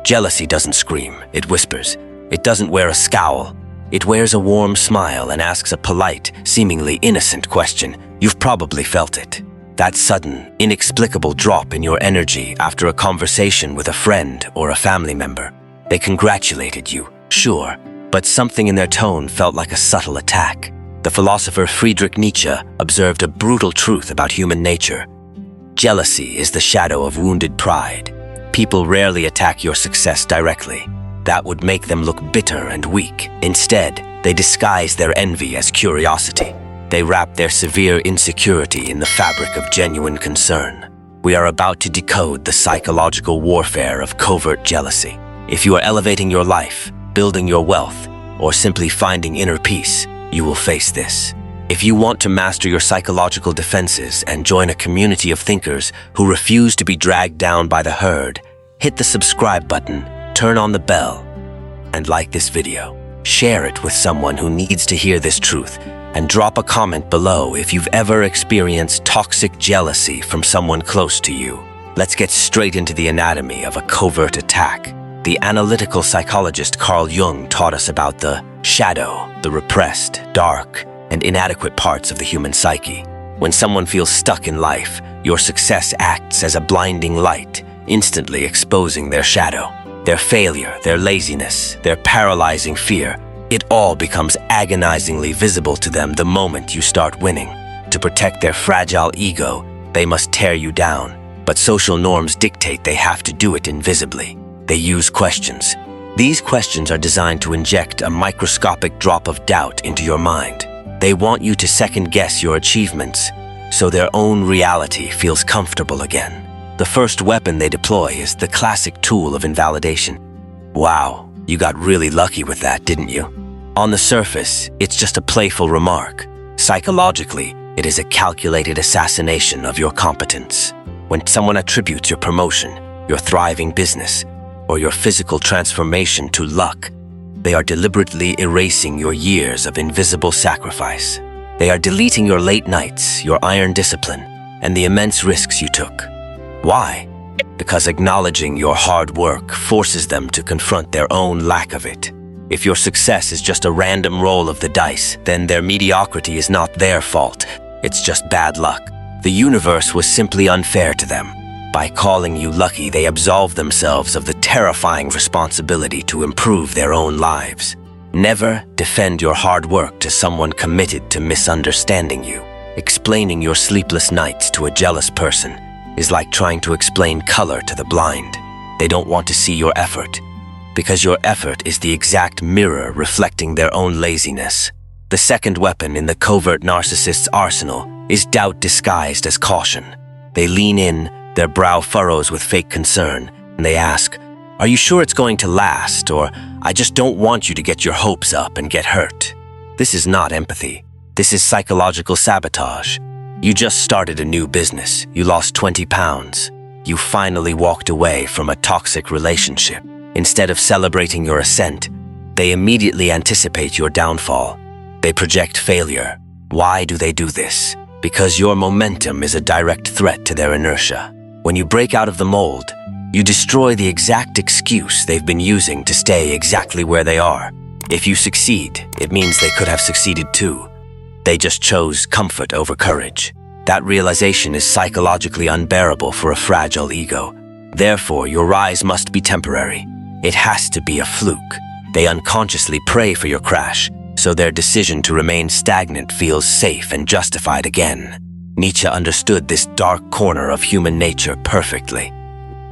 Jealousy doesn't scream, it whispers. It doesn't wear a scowl. It wears a warm smile and asks a polite, seemingly innocent question. You've probably felt it. That sudden, inexplicable drop in your energy after a conversation with a friend or a family member. They congratulated you, sure, but something in their tone felt like a subtle attack. The philosopher Friedrich Nietzsche observed a brutal truth about human nature. Jealousy is the shadow of wounded pride. People rarely attack your success directly. That would make them look bitter and weak. Instead, they disguise their envy as curiosity. They wrap their severe insecurity in the fabric of genuine concern. We are about to decode the psychological warfare of covert jealousy. If you are elevating your life, building your wealth, or simply finding inner peace, you will face this. If you want to master your psychological defenses and join a community of thinkers who refuse to be dragged down by the herd, hit the subscribe button, turn on the bell, and like this video. Share it with someone who needs to hear this truth, and drop a comment below if you've ever experienced toxic jealousy from someone close to you. Let's get straight into the anatomy of a covert attack. The analytical psychologist Carl Jung taught us about the shadow, the repressed, dark, and inadequate parts of the human psyche. When someone feels stuck in life, your success acts as a blinding light, instantly exposing their shadow. Their failure, their laziness, their paralyzing fear, it all becomes agonizingly visible to them the moment you start winning. To protect their fragile ego, they must tear you down, but social norms dictate they have to do it invisibly. They use questions. These questions are designed to inject a microscopic drop of doubt into your mind. They want you to second-guess your achievements, so their own reality feels comfortable again. The first weapon they deploy is the classic tool of invalidation. Wow, you got really lucky with that, didn't you? On the surface, it's just a playful remark. Psychologically, it is a calculated assassination of your competence. When someone attributes your promotion, your thriving business, or your physical transformation to luck, they are deliberately erasing your years of invisible sacrifice. They are deleting your late nights, your iron discipline, and the immense risks you took. Why? Because acknowledging your hard work forces them to confront their own lack of it. If your success is just a random roll of the dice, then their mediocrity is not their fault. It's just bad luck. The universe was simply unfair to them. By calling you lucky, they absolve themselves of the terrifying responsibility to improve their own lives. Never defend your hard work to someone committed to misunderstanding you. Explaining your sleepless nights to a jealous person is like trying to explain color to the blind. They don't want to see your effort, because your effort is the exact mirror reflecting their own laziness. The second weapon in the covert narcissist's arsenal is doubt disguised as caution. They lean in, their brow furrows with fake concern, and they ask, "Are you sure it's going to last?" Or, "I just don't want you to get your hopes up and get hurt." This is not empathy. This is psychological sabotage. You just started a new business. You lost 20 pounds. You finally walked away from a toxic relationship. Instead of celebrating your ascent, they immediately anticipate your downfall. They project failure. Why do they do this? Because your momentum is a direct threat to their inertia. When you break out of the mold, you destroy the exact excuse they've been using to stay exactly where they are. If you succeed, it means they could have succeeded too. They just chose comfort over courage. That realization is psychologically unbearable for a fragile ego. Therefore, your rise must be temporary. It has to be a fluke. They unconsciously pray for your crash, so their decision to remain stagnant feels safe and justified again. Nietzsche understood this dark corner of human nature perfectly.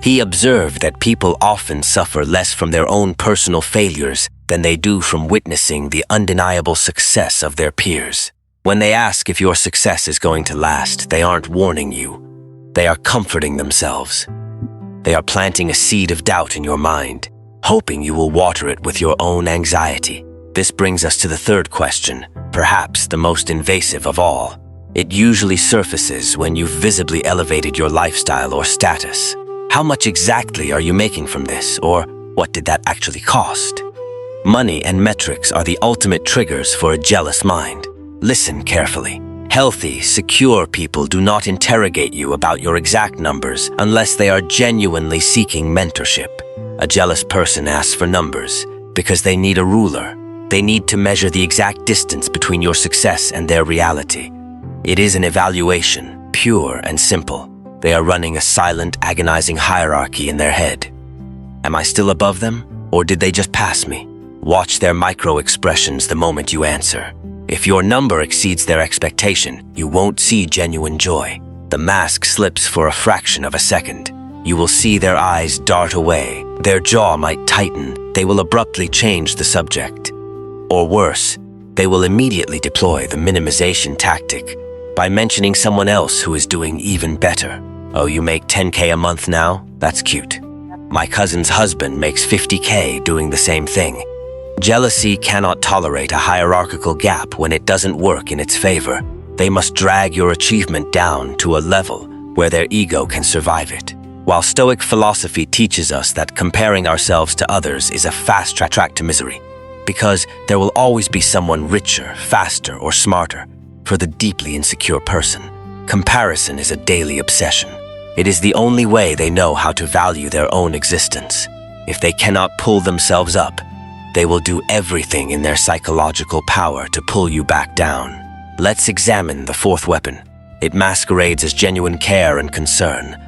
He observed that people often suffer less from their own personal failures than they do from witnessing the undeniable success of their peers. When they ask if your success is going to last, they aren't warning you. They are comforting themselves. They are planting a seed of doubt in your mind, hoping you will water it with your own anxiety. This brings us to the third question, perhaps the most invasive of all. It usually surfaces when you've visibly elevated your lifestyle or status. How much exactly are you making from this, or what did that actually cost? Money and metrics are the ultimate triggers for a jealous mind. Listen carefully. Healthy, secure people do not interrogate you about your exact numbers unless they are genuinely seeking mentorship. A jealous person asks for numbers because they need a ruler. They need to measure the exact distance between your success and their reality. It is an evaluation, pure and simple. They are running a silent, agonizing hierarchy in their head. Am I still above them, or did they just pass me? Watch their micro-expressions the moment you answer. If your number exceeds their expectation, you won't see genuine joy. The mask slips for a fraction of a second. You will see their eyes dart away. Their jaw might tighten. They will abruptly change the subject. Or worse, they will immediately deploy the minimization tactic by mentioning someone else who is doing even better. Oh, you make 10K a month now? That's cute. My cousin's husband makes 50K doing the same thing. Jealousy cannot tolerate a hierarchical gap when it doesn't work in its favor. They must drag your achievement down to a level where their ego can survive it. While Stoic philosophy teaches us that comparing ourselves to others is a fast track to misery, because there will always be someone richer, faster, or smarter. For the deeply insecure person, comparison is a daily obsession. It is the only way they know how to value their own existence. If they cannot pull themselves up, they will do everything in their psychological power to pull you back down. Let's examine the fourth weapon. It masquerades as genuine care and concern.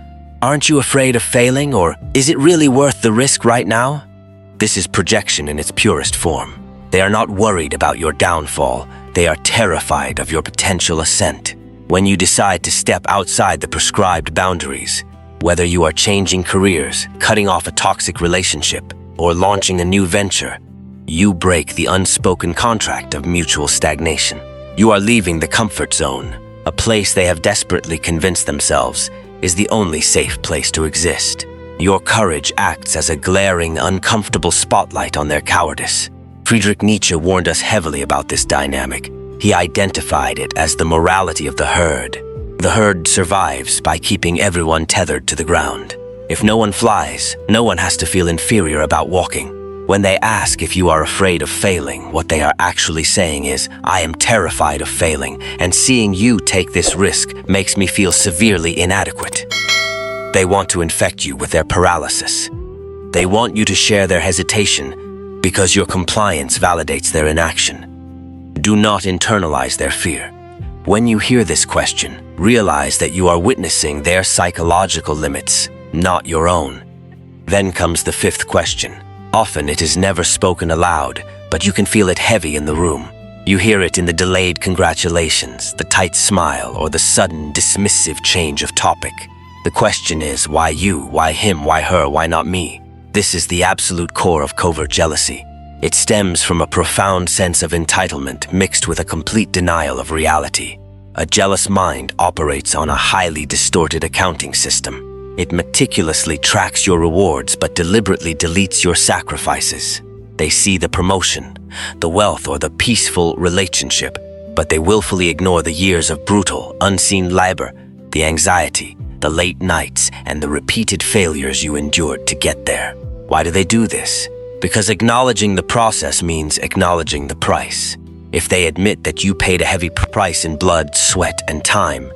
Aren't you afraid of failing, or is it really worth the risk right now? This is projection in its purest form. They are not worried about your downfall. They are terrified of your potential ascent. When you decide to step outside the prescribed boundaries, whether you are changing careers, cutting off a toxic relationship, or launching a new venture, you break the unspoken contract of mutual stagnation. You are leaving the comfort zone, a place they have desperately convinced themselves is the only safe place to exist. Your courage acts as a glaring, uncomfortable spotlight on their cowardice. Friedrich Nietzsche warned us heavily about this dynamic. He identified it as the morality of the herd. The herd survives by keeping everyone tethered to the ground. If no one flies, no one has to feel inferior about walking. When they ask if you are afraid of failing, what they are actually saying is, I am terrified of failing, and seeing you take this risk makes me feel severely inadequate. They want to infect you with their paralysis. They want you to share their hesitation because your compliance validates their inaction. Do not internalize their fear. When you hear this question, realize that you are witnessing their psychological limits, not your own. Then comes the fifth question. Often it is never spoken aloud, but you can feel it heavy in the room. You hear it in the delayed congratulations, the tight smile, or the sudden dismissive change of topic. The question is, why you? Why him? Why her? Why not me? This is the absolute core of covert jealousy. It stems from a profound sense of entitlement mixed with a complete denial of reality. A jealous mind operates on a highly distorted accounting system. It meticulously tracks your rewards but deliberately deletes your sacrifices. They see the promotion, the wealth, or the peaceful relationship, but they willfully ignore the years of brutal, unseen labor, the anxiety, the late nights, and the repeated failures you endured to get there. Why do they do this? Because acknowledging the process means acknowledging the price. If they admit that you paid a heavy price in blood, sweat, and time,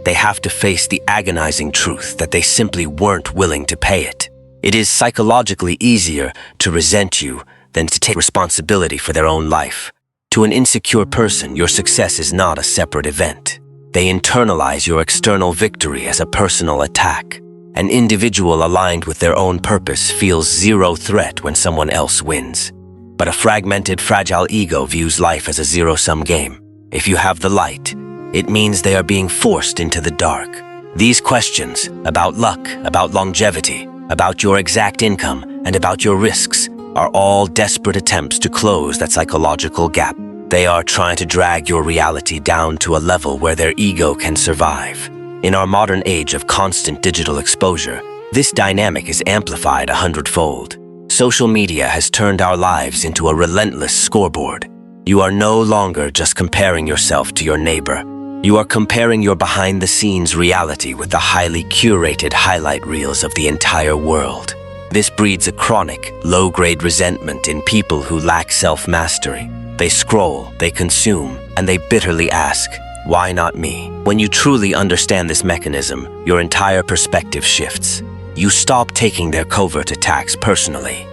they have to face the agonizing truth that they simply weren't willing to pay it. It is psychologically easier to resent you than to take responsibility for their own life. To an insecure person, your success is not a separate event. They internalize your external victory as a personal attack. An individual aligned with their own purpose feels zero threat when someone else wins. But a fragmented, fragile ego views life as a zero-sum game. If you have the light, it means they are being forced into the dark. These questions about luck, about longevity, about your exact income, and about your risks are all desperate attempts to close that psychological gap. They are trying to drag your reality down to a level where their ego can survive. In our modern age of constant digital exposure, this dynamic is amplified 100-fold. Social media has turned our lives into a relentless scoreboard. You are no longer just comparing yourself to your neighbor. You are comparing your behind-the-scenes reality with the highly curated highlight reels of the entire world. This breeds a chronic, low-grade resentment in people who lack self-mastery. They scroll, they consume, and they bitterly ask, why not me? When you truly understand this mechanism, your entire perspective shifts. you stop taking their covert attacks personally.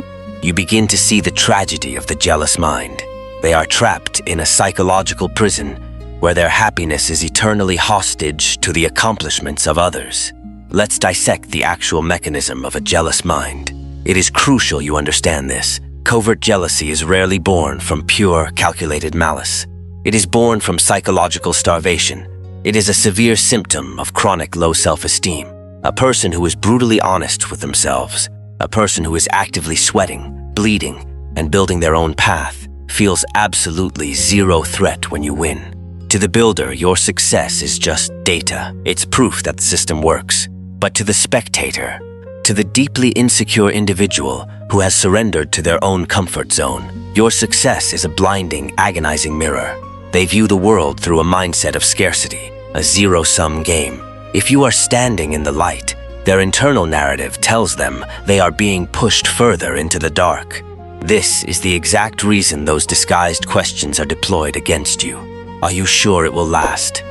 You begin to see the tragedy of the jealous mind. They are trapped in a psychological prison where their happiness is eternally hostage to the accomplishments of others. Let's dissect the actual mechanism of a jealous mind. It is crucial you understand this. Covert jealousy is rarely born from pure, calculated malice. It is born from psychological starvation. It is a severe symptom of chronic low self-esteem. A person who is brutally honest with themselves, a person who is actively sweating, bleeding, and building their own path, feels absolutely zero threat when you win. To the builder, your success is just data. It's proof that the system works. But to the spectator, to the deeply insecure individual who has surrendered to their own comfort zone, your success is a blinding, agonizing mirror. They view the world through a mindset of scarcity, a zero-sum game. If you are standing in the light, their internal narrative tells them they are being pushed further into the dark. This is the exact reason those disguised questions are deployed against you. Are you sure it will last?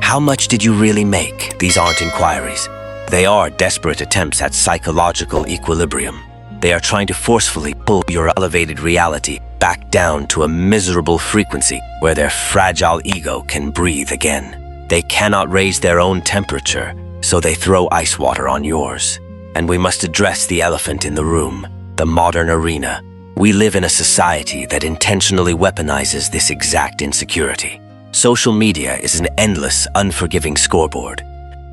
How much did you really make? These aren't inquiries. They are desperate attempts at psychological equilibrium. They are trying to forcefully pull your elevated reality back down to a miserable frequency where their fragile ego can breathe again. They cannot raise their own temperature, so they throw ice water on yours. And we must address the elephant in the room, the modern arena. We live in a society that intentionally weaponizes this exact insecurity. Social media is an endless, unforgiving scoreboard.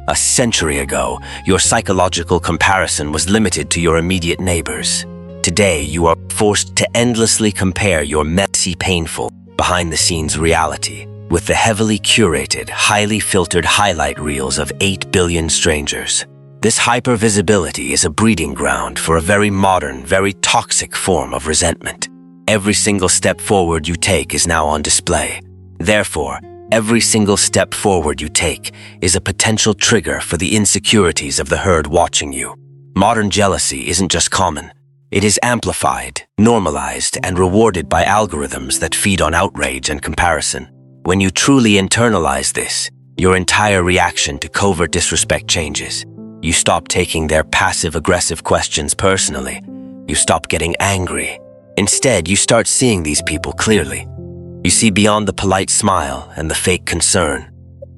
A century ago, your psychological comparison was limited to your immediate neighbors. Today, you are forced to endlessly compare your messy, painful, behind-the-scenes reality with the heavily curated, highly filtered highlight reels of 8 billion strangers. This hypervisibility is a breeding ground for a very modern, very toxic form of resentment. Every single step forward you take is now on display. Therefore, every single step forward you take is a potential trigger for the insecurities of the herd watching you. Modern jealousy isn't just common. It is amplified, normalized, and rewarded by algorithms that feed on outrage and comparison. When you truly internalize this, your entire reaction to covert disrespect changes. You stop taking their passive-aggressive questions personally. You stop getting angry. Instead, you start seeing these people clearly. You see beyond the polite smile and the fake concern.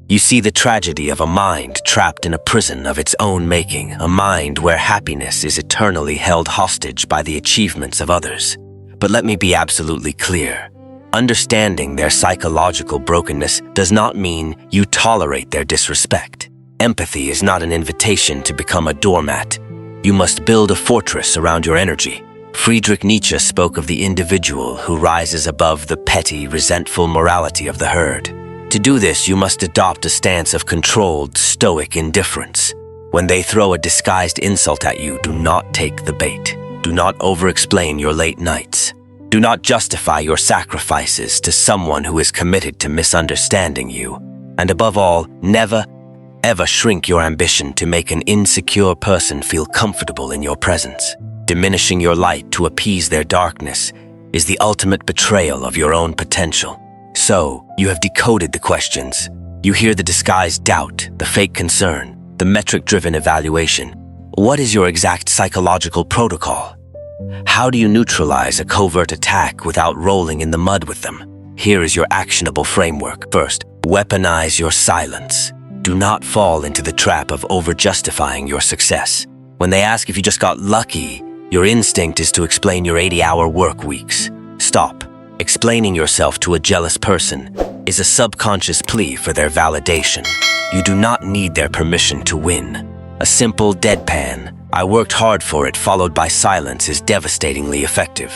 You see the tragedy of a mind trapped in a prison of its own making, a mind where happiness is eternally held hostage by the achievements of others. But let me be absolutely clear. Understanding their psychological brokenness does not mean you tolerate their disrespect. Empathy is not an invitation to become a doormat. You must build a fortress around your energy. Friedrich Nietzsche spoke of the individual who rises above the petty, resentful morality of the herd. To do this, you must adopt a stance of controlled, stoic indifference. When they throw a disguised insult at you, do not take the bait. Do not over-explain your late nights. Do not justify your sacrifices to someone who is committed to misunderstanding you. And above all, never, ever shrink your ambition to make an insecure person feel comfortable in your presence. Diminishing your light to appease their darkness is the ultimate betrayal of your own potential. So, you have decoded the questions. You hear the disguised doubt, the fake concern, the metric-driven evaluation. What is your exact psychological protocol? How do you neutralize a covert attack without rolling in the mud with them? Here is your actionable framework. First, weaponize your silence. Do not fall into the trap of over-justifying your success. When they ask if you just got lucky, your instinct is to explain your 80-hour work weeks. Stop. Explaining yourself to a jealous person is a subconscious plea for their validation. You do not need their permission to win. A simple deadpan, "I worked hard for it," followed by silence is devastatingly effective.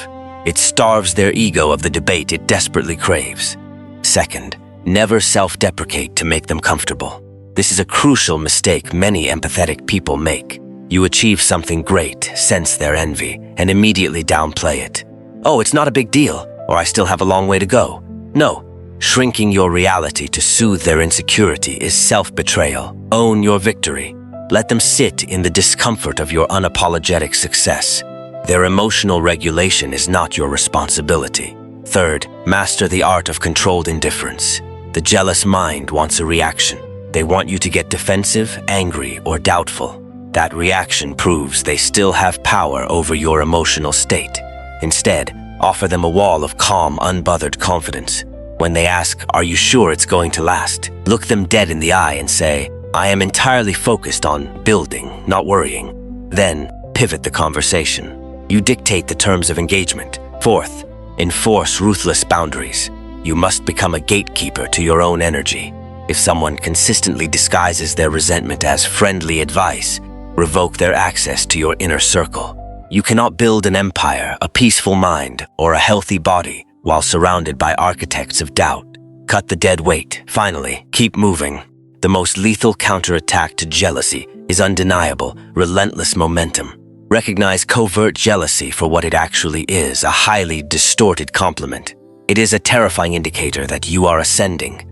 It starves their ego of the debate it desperately craves. Second, never self-deprecate to make them comfortable. This is a crucial mistake many empathetic people make. You achieve something great, sense their envy, and immediately downplay it. "Oh, it's not a big deal," or "I still have a long way to go." No, shrinking your reality to soothe their insecurity is self-betrayal. Own your victory. Let them sit in the discomfort of your unapologetic success. Their emotional regulation is not your responsibility. Third, master the art of controlled indifference. The jealous mind wants a reaction. They want you to get defensive, angry, or doubtful. That reaction proves they still have power over your emotional state. Instead, offer them a wall of calm, unbothered confidence. When they ask, "Are you sure it's going to last?" look them dead in the eye and say, "I am entirely focused on building, not worrying." Then, pivot the conversation. You dictate the terms of engagement. Fourth, enforce ruthless boundaries. You must become a gatekeeper to your own energy. If someone consistently disguises their resentment as friendly advice, revoke their access to your inner circle. You cannot build an empire, a peaceful mind, or a healthy body while surrounded by architects of doubt. Cut the dead weight. Finally, keep moving. The most lethal counterattack to jealousy is undeniable, relentless momentum. Recognize covert jealousy for what it actually is, a highly distorted compliment. It is a terrifying indicator that you are ascending.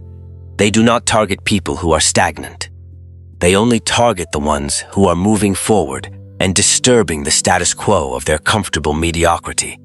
They do not target people who are stagnant. They only target the ones who are moving forward and disturbing the status quo of their comfortable mediocrity.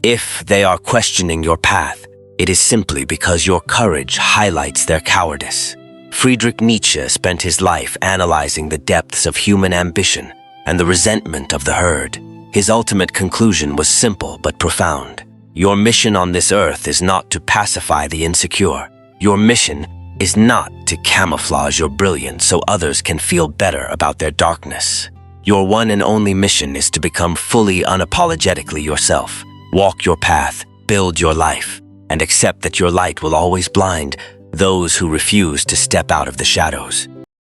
If they are questioning your path, it is simply because your courage highlights their cowardice. Friedrich Nietzsche spent his life analyzing the depths of human ambition and the resentment of the herd. His ultimate conclusion was simple but profound. Your mission on this earth is not to pacify the insecure. Your mission is not to camouflage your brilliance so others can feel better about their darkness. Your one and only mission is to become fully unapologetically yourself. Walk your path, build your life, and accept that your light will always blind those who refuse to step out of the shadows.